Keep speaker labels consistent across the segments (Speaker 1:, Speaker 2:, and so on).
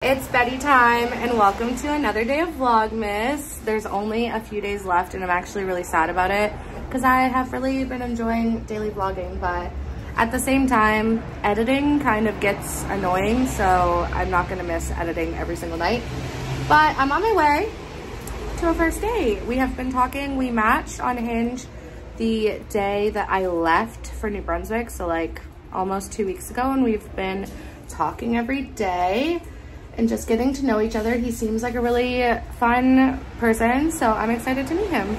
Speaker 1: It's Betty time and welcome to another day of Vlogmas. There's only a few days left and I'm actually really sad about it because I have really been enjoying daily vlogging, but at the same time, editing kind of gets annoying, so I'm not gonna miss editing every single night. But I'm on my way to a first date. We have been talking, we matched on Hinge the day that I left for New Brunswick, so like almost 2 weeks ago, and we've been talking every day and just getting to know each other. He seems like a really fun person, so I'm excited to meet him.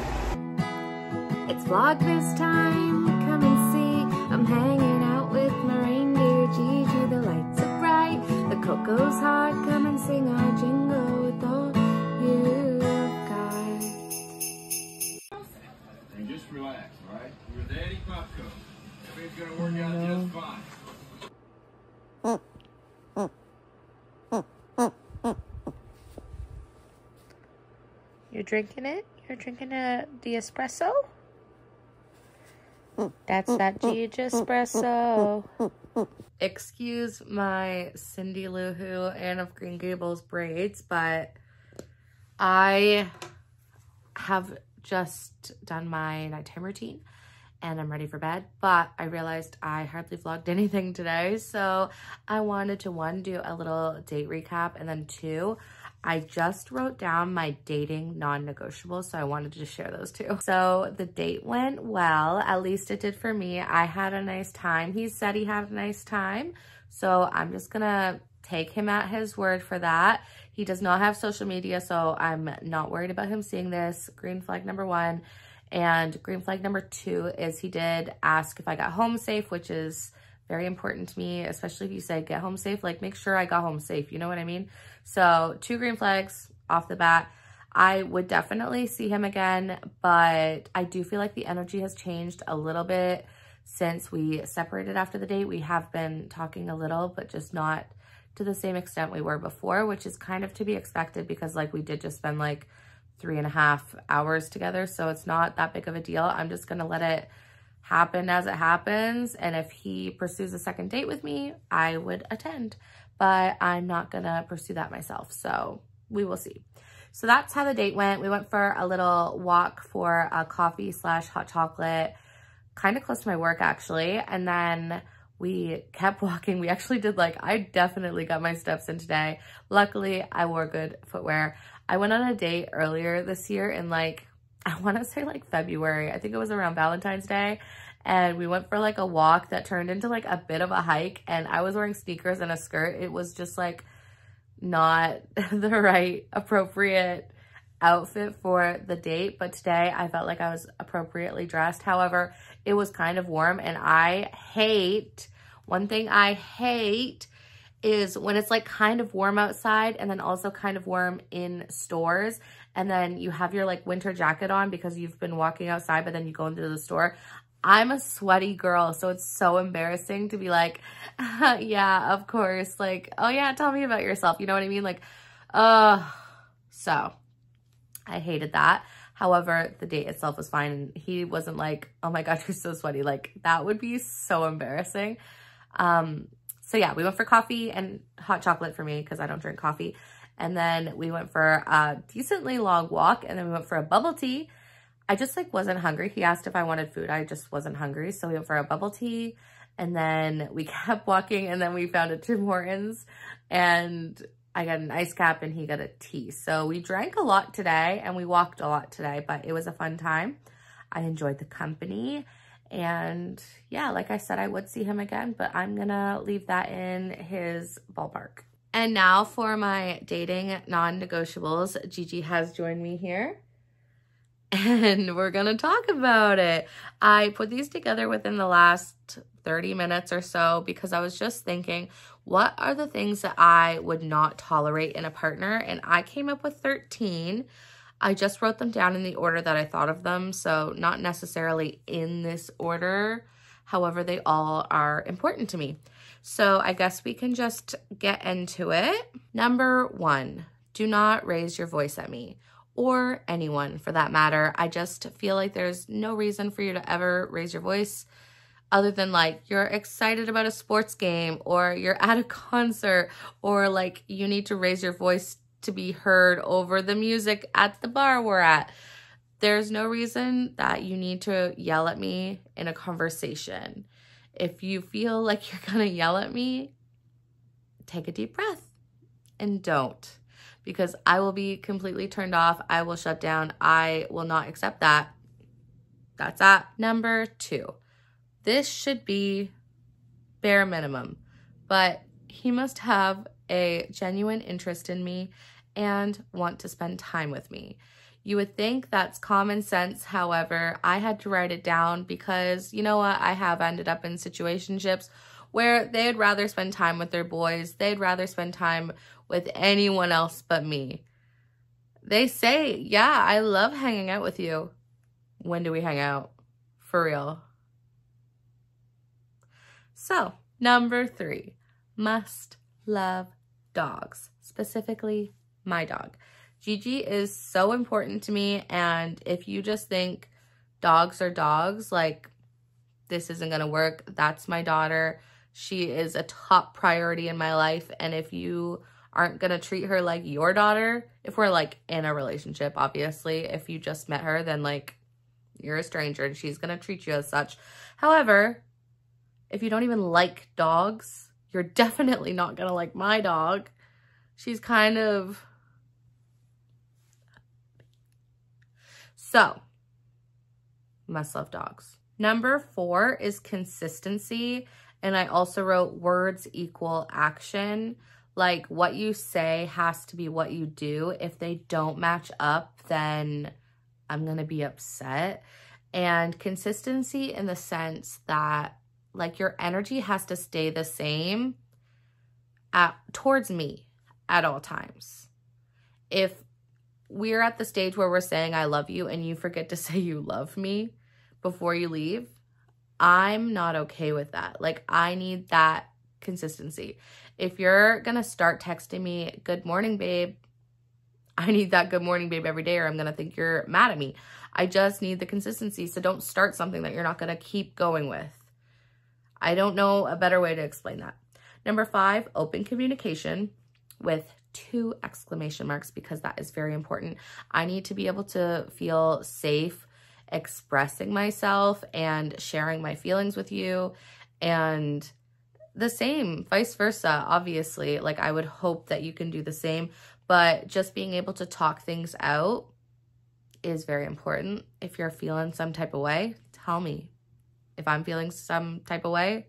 Speaker 2: It's Vlogmas time, come and see. I'm hanging out with my reindeer Gigi. The lights are bright, the cocoa's hot. Come and sing our jingle with all you guys.
Speaker 3: And just relax, all right? You're with Eddie Puffco. Everything's gonna work out just fine.
Speaker 1: You're drinking it? You're drinking the espresso? That's that Gigi espresso. Excuse my Cindy Lou Who Anne of Green Gables braids, but I have just done my nighttime routine and I'm ready for bed, but I realized I hardly vlogged anything today, so I wanted to, one, do a little date recap, and then two, I just wrote down my dating non-negotiables, so I wanted to share those too. So the date went well, at least it did for me. I had a nice time. He said he had a nice time, so I'm just gonna take him at his word for that. He does not have social media, so I'm not worried about him seeing this. Green flag number one. And green flag number two is he did ask if I got home safe, which is very important to me, especially if you say get home safe, like make sure I got home safe, you know what I mean? So 2 green flags off the bat. I would definitely see him again, but I do feel like the energy has changed a little bit since we separated after the date. We have been talking a little, but just not to the same extent we were before, which is kind of to be expected because like we did just spend like 3.5 hours together, so it's not that big of a deal. I'm just gonna let it happen as it happens, and if he pursues a second date with me, I would attend, but I'm not gonna pursue that myself, so we will see. So that's how the date went. We went for a little walk for a coffee / hot chocolate, kind of close to my work actually, and then we kept walking. We actually did I definitely got my steps in today. Luckily, I wore good footwear. I went on a date earlier this year in I want to say February. I think it was around Valentine's Day. And we went for a walk that turned into a bit of a hike. And I was wearing sneakers and a skirt. It was just not the right appropriate outfit for the date. But today I felt like I was appropriately dressed. However, it was kind of warm and one thing I hate is when it's kind of warm outside and then also kind of warm in stores, and then you have your winter jacket on because you've been walking outside, but then you go into the store. I'm a sweaty girl, so it's so embarrassing to be yeah, of course, oh yeah, tell me about yourself, you know what I mean? So I hated that. However, the date itself was fine, and he wasn't oh my God, you're so sweaty. That would be so embarrassing. So yeah, we went for coffee and hot chocolate for me because I don't drink coffee. And then we went for a decently long walk, and then we went for a bubble tea. I just wasn't hungry. He asked if I wanted food. I just wasn't hungry. So we went for a bubble tea, and then we kept walking, and then we found a Tim Hortons, and I got an ice cap and he got a tea. So we drank a lot today and we walked a lot today, but it was a fun time. I enjoyed the company. And yeah, like I said, I would see him again, but I'm gonna leave that in his ballpark. And now for my dating non-negotiables. Gigi has joined me here and we're gonna talk about it. I put these together within the last 30 minutes or so because I was just thinking, what are the things that I would not tolerate in a partner? And I came up with 13. I just wrote them down in the order that I thought of them, so not necessarily in this order. However, they all are important to me. So I guess we can just get into it. Number 1, do not raise your voice at me, or anyone for that matter. I just feel like there's no reason for you to ever raise your voice other than like you're excited about a sports game or you're at a concert or like you need to raise your voice to be heard over the music at the bar we're at. There's no reason that you need to yell at me in a conversation. If you feel like you're gonna yell at me, take a deep breath and don't, because I will be completely turned off. I will shut down. I will not accept that. That's that. Number 2. This should be bare minimum, but he must have a genuine interest in me and want to spend time with me. You would think that's common sense. However, I had to write it down because, you know what, I have ended up in situationships where they'd rather spend time with their boys. They'd rather spend time with anyone else but me. They say, yeah, I love hanging out with you. When do we hang out? For real. So, number 3, must love dogs, specifically my dog. Gigi is so important to me, and if you just think dogs are dogs, like this isn't gonna work, that's my daughter. She is a top priority in my life, and if you aren't gonna treat her like your daughter, if we're like in a relationship, obviously, if you just met her, then like you're a stranger and she's gonna treat you as such. However, if you don't even like dogs, you're definitely not gonna like my dog. She's kind of... So, must love dogs. Number 4 is consistency. And I also wrote words equal action. Like what you say has to be what you do. If they don't match up, then I'm gonna be upset. And consistency in the sense that like your energy has to stay the same towards me at all times. If we're at the stage where we're saying I love you and you forget to say you love me before you leave, I'm not okay with that. Like I need that consistency. If you're gonna start texting me, good morning, babe, I need that good morning, babe, every day, or I'm gonna think you're mad at me. I just need the consistency. So don't start something that you're not gonna keep going with. I don't know a better way to explain that. Number 5, open communication with 2 exclamation marks, because that is very important. I need to be able to feel safe expressing myself and sharing my feelings with you, and the same, vice versa, obviously. Like I would hope that you can do the same, but just being able to talk things out is very important. If you're feeling some type of way, tell me. If I'm feeling some type of way,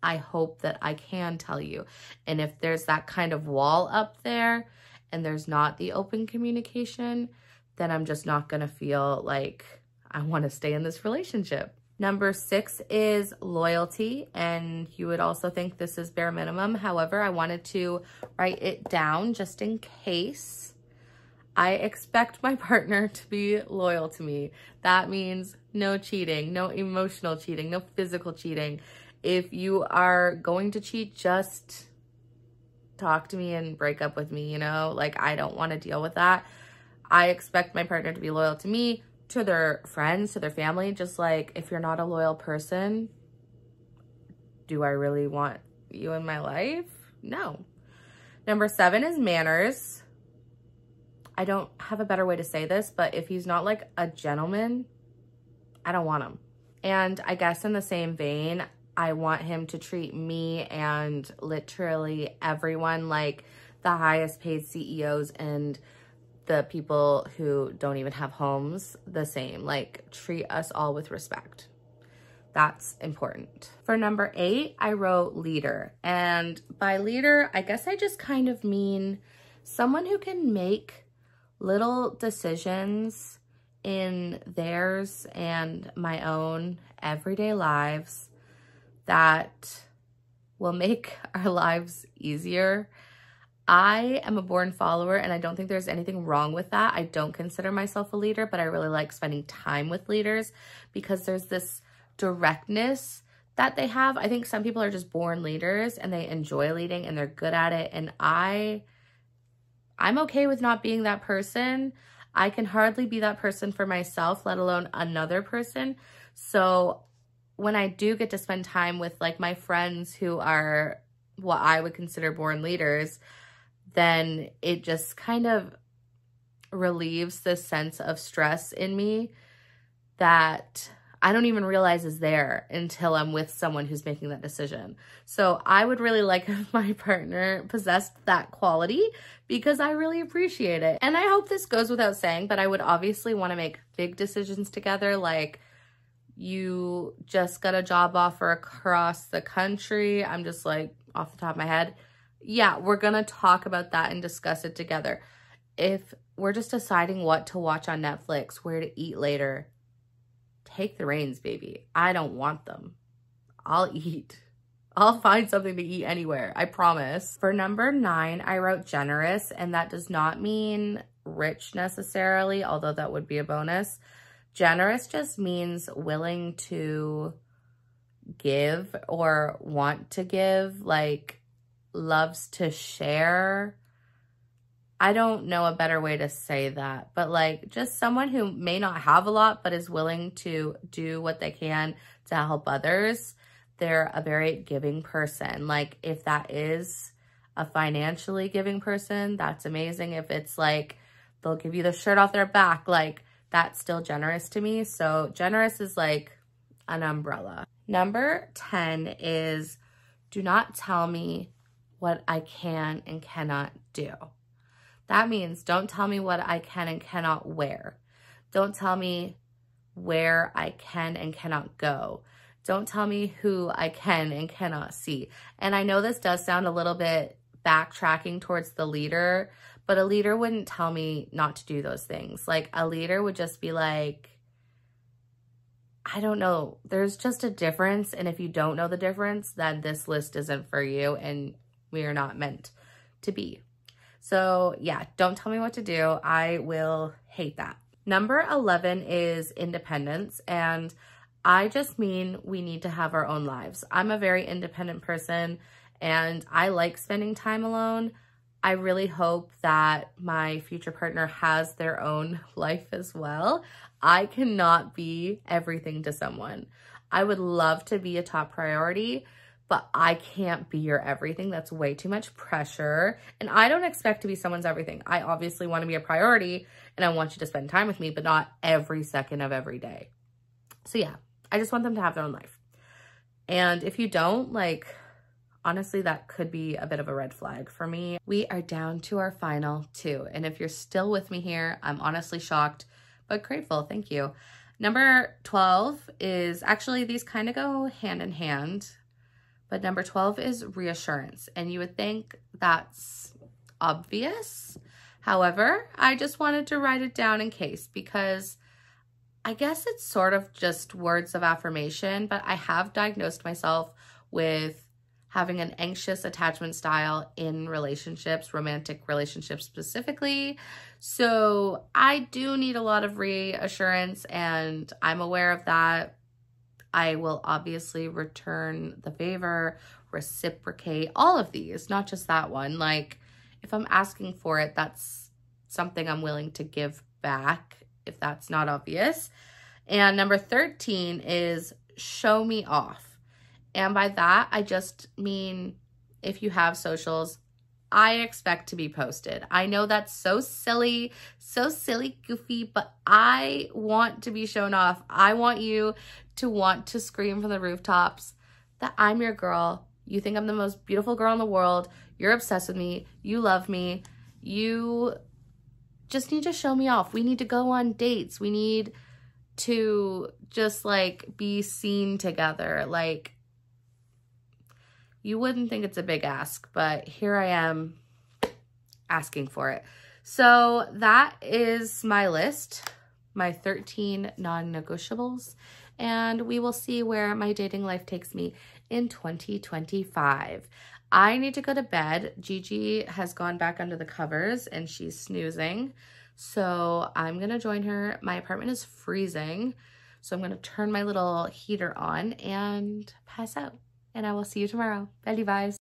Speaker 1: I hope that I can tell you. And if there's that kind of wall up there and there's not the open communication, then I'm just not gonna feel like I want to stay in this relationship. Number 6 is loyalty, and you would also think this is bare minimum. However, I wanted to write it down just in case. I expect my partner to be loyal to me. That means no cheating, no emotional cheating, no physical cheating. If you are going to cheat, just talk to me and break up with me, you know? Like, I don't want to deal with that. I expect my partner to be loyal to me, to their friends, to their family. Just like, if you're not a loyal person, do I really want you in my life? No. Number 7 is manners. I don't have a better way to say this, but if he's not like a gentleman, I don't want him. And I guess in the same vein, I want him to treat me and literally everyone like the highest paid CEOs and the people who don't even have homes the same. Like, treat us all with respect. That's important. For number 8, I wrote leader. And by leader, I guess I just kind of mean someone who can make little decisions in theirs and my own everyday lives that will make our lives easier. I am a born follower, and I don't think there's anything wrong with that. I don't consider myself a leader, but I really like spending time with leaders because there's this directness that they have. I think some people are just born leaders and they enjoy leading and they're good at it. And I'm okay with not being that person. I can hardly be that person for myself, let alone another person. So when I do get to spend time with like my friends who are what I would consider born leaders, then it just kind of relieves this sense of stress in me that I don't even realize is there until I'm with someone who's making that decision. So I would really like if my partner possessed that quality, because I really appreciate it. And I hope this goes without saying, but I would obviously want to make big decisions together. Like, you just got a job offer across the country. I'm just like off the top of my head. Yeah, we're going to talk about that and discuss it together. If we're just deciding what to watch on Netflix, where to eat later, take the reins, baby. I don't want them. I'll eat. I'll find something to eat anywhere, I promise. For number 9, I wrote generous, and that does not mean rich necessarily, although that would be a bonus. Generous just means willing to give or want to give, like loves to share. I don't know a better way to say that, but like just someone who may not have a lot, but is willing to do what they can to help others. They're a very giving person. Like, if that is a financially giving person, that's amazing. If it's like they'll give you the shirt off their back, like that's still generous to me. So generous is like an umbrella. Number 10 is do not tell me what I can and cannot do. That means don't tell me what I can and cannot wear. Don't tell me where I can and cannot go. Don't tell me who I can and cannot see. And I know this does sound a little bit backtracking towards the leader, but a leader wouldn't tell me not to do those things. Like, a leader would just be like, I don't know. There's just a difference. And if you don't know the difference, then this list isn't for you and we are not meant to be. So yeah, don't tell me what to do. I will hate that. Number 11 is independence. And I just mean we need to have our own lives. I'm a very independent person and I like spending time alone. I really hope that my future partner has their own life as well. I cannot be everything to someone. I would love to be a top priority, but I can't be your everything. That's way too much pressure. And I don't expect to be someone's everything. I obviously want to be a priority and I want you to spend time with me, but not every second of every day. So yeah, I just want them to have their own life. And if you don't, like, honestly, that could be a bit of a red flag for me. We are down to our final 2. And if you're still with me here, I'm honestly shocked, but grateful. Thank you. Number 12 is actually, these kind of go hand in hand. But number 12 is reassurance. And you would think that's obvious. However, I just wanted to write it down in case, because I guess it's sort of just words of affirmation, but I have diagnosed myself with having an anxious attachment style in relationships, romantic relationships specifically. So I do need a lot of reassurance, and I'm aware of that. I will obviously return the favor, reciprocate, all of these, not just that one. Like, if I'm asking for it, that's something I'm willing to give back, if that's not obvious. And number 13 is show me off. And by that, I just mean if you have socials, I expect to be posted. I know that's so silly, goofy, but I want to be shown off. I want you to want to scream from the rooftops that I'm your girl. You think I'm the most beautiful girl in the world. You're obsessed with me. You love me. You just need to show me off. We need to go on dates. We need to just like be seen together. Like, you wouldn't think it's a big ask, but here I am asking for it. So that is my list, my 13 non-negotiables, and we will see where my dating life takes me in 2025. I need to go to bed. Gigi has gone back under the covers and she's snoozing. So I'm going to join her. My apartment is freezing. So I'm going to turn my little heater on and pass out. And I will see you tomorrow. Bye, guys.